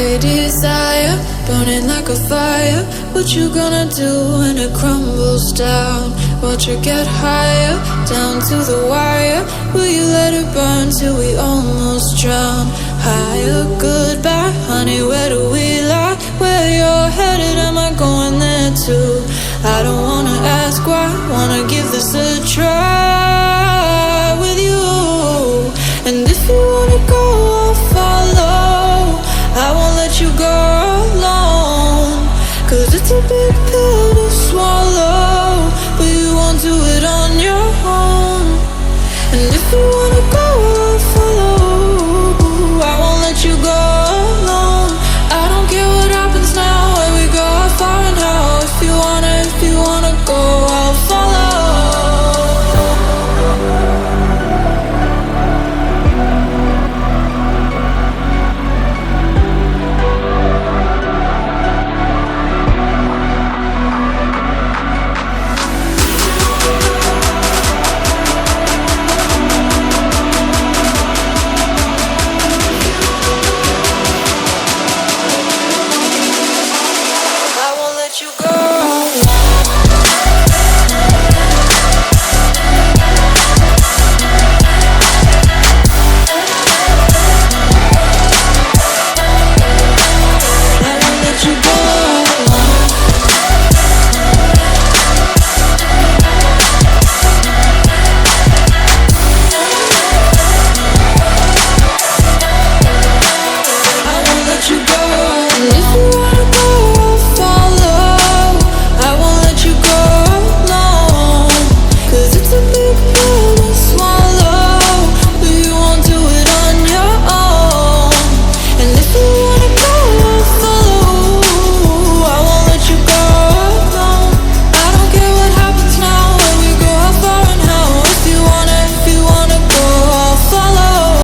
a desire, burning like a fire. What you gonna do when it crumbles down? Watch it get higher, down to the wire. Will you let it burn till we almost drown? Higher, goodbye, honey, where do we lie? Where you're headed, am I going there too? I don't wanna ask why, wanna give this a